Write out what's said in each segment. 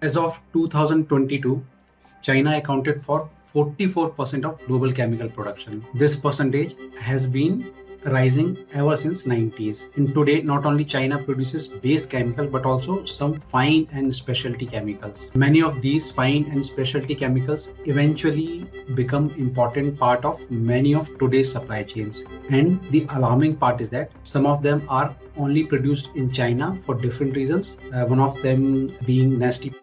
As of 2022, China accounted for 44% of global chemical production. This percentage has been rising ever since 90s. And today, not only China produces base chemical but also some fine and specialty chemicals. Many of these fine and specialty chemicals eventually become important part of many of today's supply chains. And the alarming part is that some of them are only produced in China for different reasons. One of them being nasty.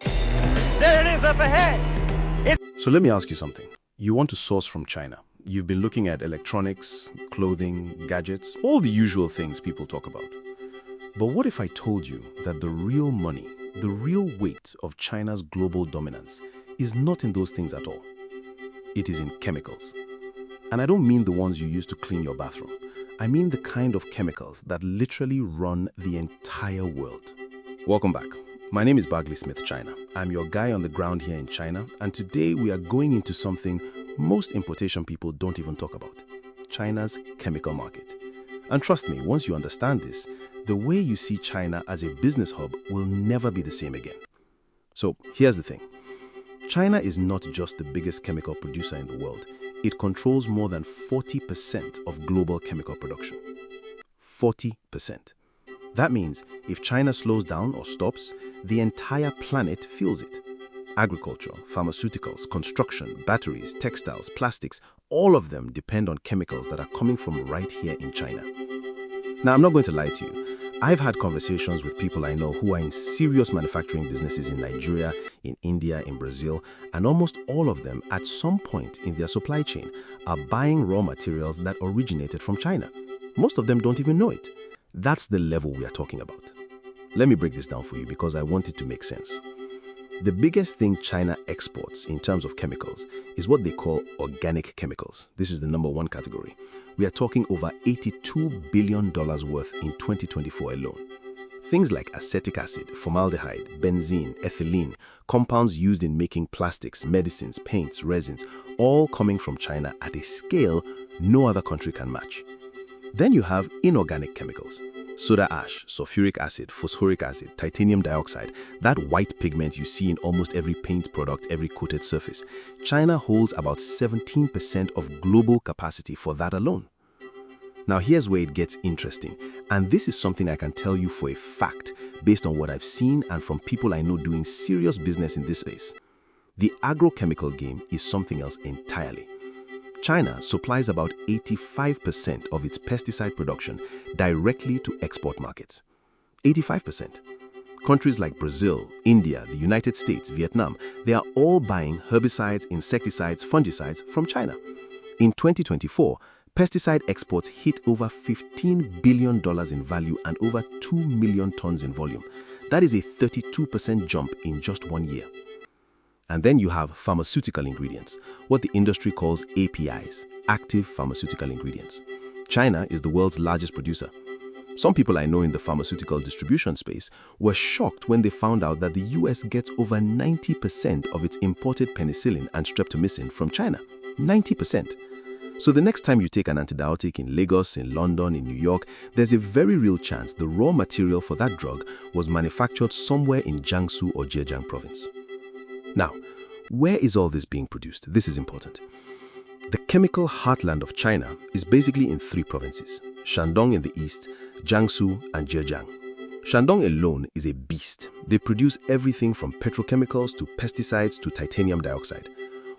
There it is up ahead. So let me ask you something. You want to source from China. You've been looking at electronics, clothing, gadgets, all the usual things people talk about. But what if I told you that the real money, the real weight of China's global dominance is not in those things at all? It is in chemicals. And I don't mean the ones you use to clean your bathroom. I mean the kind of chemicals that literally run the entire world. Welcome back. My name is Barley China. I'm your guy on the ground here in China, and today we are going into something most importation people don't even talk about: China's chemical market. And trust me, once you understand this, the way you see China as a business hub will never be the same again. So here's the thing. China is not just the biggest chemical producer in the world. It controls more than 40% of global chemical production. 40%. That means if China slows down or stops, the entire planet feels it. Agriculture, pharmaceuticals, construction, batteries, textiles, plastics, all of them depend on chemicals that are coming from right here in China. Now, I'm not going to lie to you. I've had conversations with people I know who are in serious manufacturing businesses in Nigeria, in India, in Brazil, and almost all of them at some point in their supply chain are buying raw materials that originated from China. Most of them don't even know it. That's the level we are talking about. Let me break this down for you because I want it to make sense. The biggest thing China exports in terms of chemicals is what they call organic chemicals. This is the number one category. We are talking over $82 billion worth in 2024 alone. Things like acetic acid, formaldehyde, benzene, ethylene, compounds used in making plastics, medicines, paints, resins, all coming from China at a scale no other country can match. Then you have inorganic chemicals: soda ash, sulfuric acid, phosphoric acid, titanium dioxide, that white pigment you see in almost every paint product, every coated surface. China holds about 17% of global capacity for that alone. Now here's where it gets interesting, and this is something I can tell you for a fact based on what I've seen and from people I know doing serious business in this space. The agrochemical game is something else entirely. China supplies about 85% of its pesticide production directly to export markets. 85%. Countries like Brazil, India, the United States, Vietnam, they are all buying herbicides, insecticides, fungicides from China. In 2024, pesticide exports hit over $15 billion in value and over 2 million tons in volume. That is a 32% jump in just 1 year. And then you have pharmaceutical ingredients, what the industry calls APIs, active pharmaceutical ingredients. China is the world's largest producer. Some people I know in the pharmaceutical distribution space were shocked when they found out that the US gets over 90% of its imported penicillin and streptomycin from China. 90%. So the next time you take an antibiotic in Lagos, in London, in New York, there's a very real chance the raw material for that drug was manufactured somewhere in Jiangsu or Zhejiang province. Now, where is all this being produced? This is important. The chemical heartland of China is basically in 3 provinces: Shandong in the east, Jiangsu, and Zhejiang. Shandong alone is a beast. They produce everything from petrochemicals to pesticides to titanium dioxide.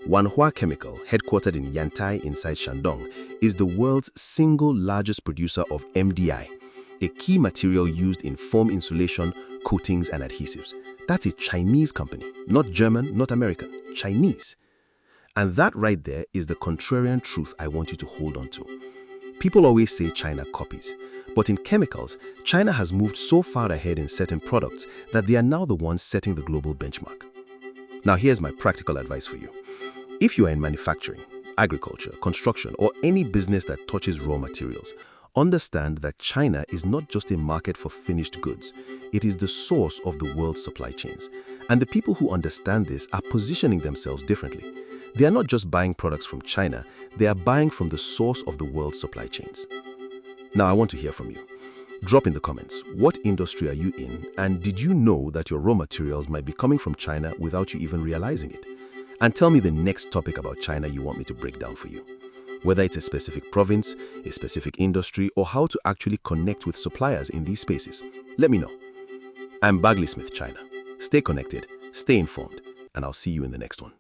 Wanhua Chemical, headquartered in Yantai inside Shandong, is the world's single largest producer of MDI, a key material used in foam insulation, coatings, and adhesives. That's a Chinese company, not German, not American, Chinese. And that right there is the contrarian truth I want you to hold on to. People always say China copies, but in chemicals, China has moved so far ahead in certain products that they are now the ones setting the global benchmark. Now here's my practical advice for you. If you are in manufacturing, agriculture, construction, or any business that touches raw materials, understand that China is not just a market for finished goods. It is the source of the world's supply chains. And the people who understand this are positioning themselves differently. They are not just buying products from China, they are buying from the source of the world's supply chains. Now I want to hear from you. Drop in the comments, what industry are you in, and did you know that your raw materials might be coming from China without you even realizing it? And tell me the next topic about China you want me to break down for you. Whether it's a specific province, a specific industry, or how to actually connect with suppliers in these spaces, let me know. I'm Barley Smith, China. Stay connected, stay informed, and I'll see you in the next one.